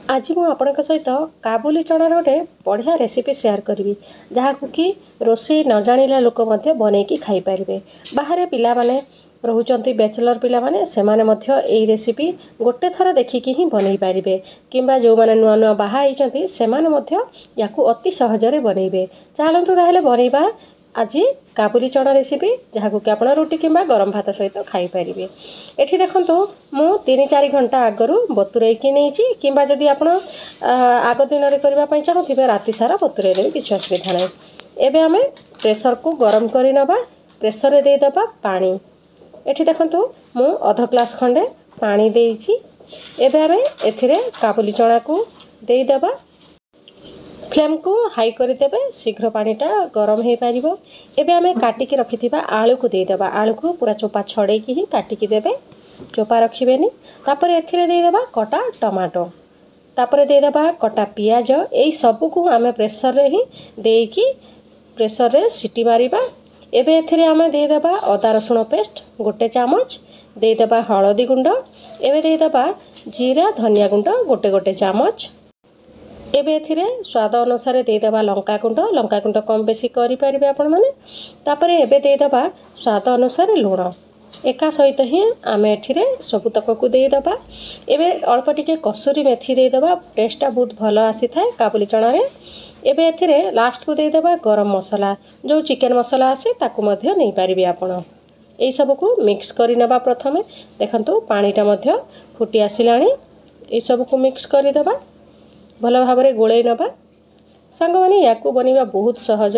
आज मु आपणक सहित काबुली चणार गोटे बढ़िया रेसिपी शेयर करी जहाँ कि रोषे न जानिला लोक बनईकी खाई पारे। बाहर पिला माने रोचंती बैचलर पिला माने से माने मध्य एई रेसिपी गोटे थर देखिकी ही बनई पारिबे किंबा जो माने नुआ नुआ बाहा होइचंती से माने मध्य याकू अति सहजरे बनईबे। चलतु ताहेले बनईबा आज काबुली चना रेसिपी जहाँ कि आप रुटी किंबा गरम भात सहित खाई पारिबे। एठी देखंतु मु 3-4 घंटा आगरू बतुरेकी नहीं किंबा जदि आप आग दिन में करने चाहूँगे राति सारा बतुरे देवे किसी असुविधा ना। एबे आमे प्रेसर को गरम करी नबा प्रेसर रे दे दबा पानी। एठी देखंतु मु आधा ग्लास खंडे पानी देइछि। एबे आमे एथिरे काबुली चना को दे दबा। फ्लेम को हाई कर देबे शीघ्र पानीटा गरम हो पारिबो। एबे आमे काटिकी रखिथिबा आलू को दे दबा। आलू को पूरा चोपा छड़ेकी ही काटिकी देबे, चोपा रखिबेनी। तापर एथिरे दे दबा कटा टमाटो, तापर दे दबा कटा पियाज। एई सब को आमे प्रेसर रे ही देकी प्रेसर रे सीटी मारिबा। एबे एथिरे आमे दे दबा अदा रसुण पेस्ट गोटे चामच, दे दबा हळदी गुंड, एबे दे दबा जीरा धनिया गुंड गोटे गोटे चामच। एबे एथिरे स्वाद अनुसार दे दबा लंका गुंड कम बेसी करि परिबे आपण माने। तापर एबे दे दबा स्वाद अनुसार लूण। एका सहित ही आमे एथिरे सबुतक को दे दबा। एबे अल्प टिके कसूरी मेथी दे दबा, टेस्टटा बहुत भलो आसी थाए काबुली चना रे। एबे एथिरे लास्ट को दे दबा गरम मसला, जो चिकन मसला आसे ताकू मध्य नै पारिबे आपण। एई सब को मिक्स करि नबा। प्रथमे देखंतु पानीटा मध्य फुटी आसिलाणी। एई सब को मिक्स करि दबा, भलो भाबरे गोळै नबा। सांग माने याकू बनिबा बहुत सहज,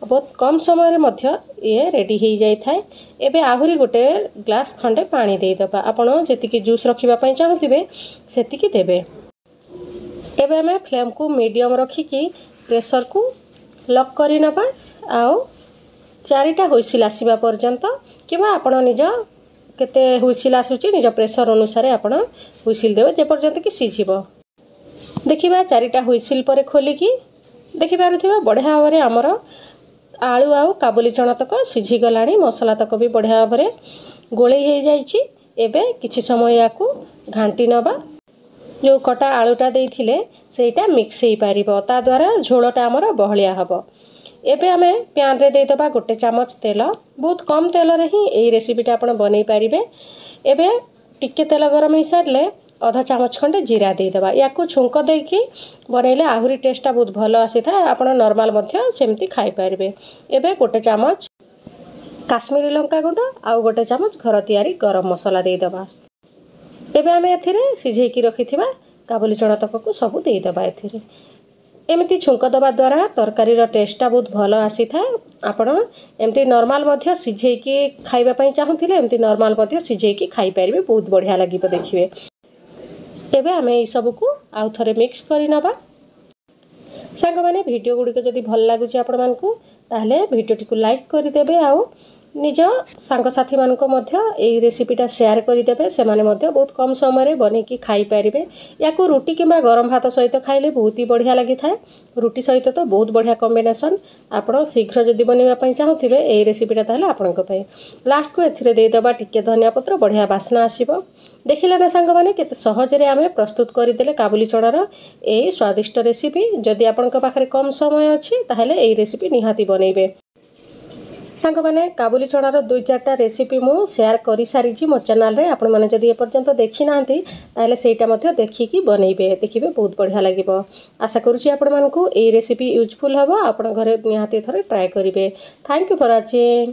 बहुत कम समय रे मध्य ये रेडी हो जाई थाए। एबे आहुरी गोटे ग्लास खंडे पानी दे दबा। आपण जेतिकी जूस रखिबा पई चाहूतिबे सेतिकी देबे। एबे हमें फ्लेम को मीडियम रखिकी प्रेशर को लॉक करि नबा। आउ 4टा हुइसिल आसीबा पर्यंत किबा आपण निज केते हुइसिल आसुची निज प्रेशर अनुसार आपण हुइसिल देबे जे पर्यंत कि सिझिबो। देखिबा 4टा हुइसिल पर खोलिकी देखि पारुथिबा बढ़िया भाव आमर आलू आउ काबुली चना तक सिझी गलाणी। मसला तक भी बढ़िया भाव गोलै हो जाइछि। एबे किछि समय याकू घांटी नबा। जो कटा आलूटा देइथिले सेटा मिक्स हो पारिबो, ता द्वारा झोलटा आमर बहलिया हबो। एबे आमे पैन रे दे दबा गोटे चामच तेल। बहुत कम तेल रे ही एई रेसिपीटा आपण बनै पारिबे। एबे टिके तेल गरम हो सारले आधा चामच खंडे जीरा दे दबा। याकू छुंक देकी बनैले आहुरी टेस्टटा बहुत भलो आसी थाए। आपण नॉर्मल मध्य सेमती खाई पारिबे। एबे गोटे चामच काश्मीरी लंका गुंड आउ गोटे चामच घर तैयारी गरम मसला दे दबा। एबे आमे एथिरे सिझेकी रखिथिबा काबुली चना तक को सब दे दबा। एथिरे एमती छुंक दबा द्वारा तरकारी रो टेस्टटा बहुत भलो आसी थाए। आपण एमती नॉर्मल मध्य सिझेकी खाइबा पई चाहूतिले एमती नॉर्मल मध्य सिझेकी खाई पारिबे, बहुत बढ़िया लागिबो देखिबे। एबे आमे ई सब को आउ थरे मिक्स करि नबा। सांग माने वीडियो गुडी को जदी भल लागुची आपण मानकू ताहले वीडियोटी को लाइक करि देबे। आउ निज सांग साथी मानको मध्य एई रेसिपीटा शेयर करि देबे। से माने मध्य बहुत कम समय रे बनेकी खाई पारिबे। याकू रुटी किंबा गरम भात सहित खाइले बहुत ही बढ़िया लागि थाए। रुटी सहित तो बहुत बढ़िया कॉम्बिनेशन। आपण शीघ्र जदी बनिबा पई चाहूतिबे एई रेसिपीटा ताहले आपणक पई। लास्ट को एथिरे दे दबा टिके धनिया पत्र, बढ़िया बास्ना आसीबो। देखिला ना सांग माने केते सहज रे आमे प्रस्तुत करि देले काबुली चनार एई स्वादिष्ट रेसिपी। जदी आपणक पाखरे कम समय अछि ताहले एई रेसिपी निहाती बनैबे। सांग माने काबुली चनार 2-4टा रेसिपी मु शेयर करि सारिछि मो चैनल रे। आपण माने जदी ए पर्यंत देखि नाहंती ताहले सेटा मध्य देखिकी बनैबे, देखिबे बहुत बढ़िया लागिबो। आशा करूछि आपण मानकू एई रेसिपी यूजफुल हबो। आपण घरे निहाती थरे ट्राई करिवे। Thank you for watching.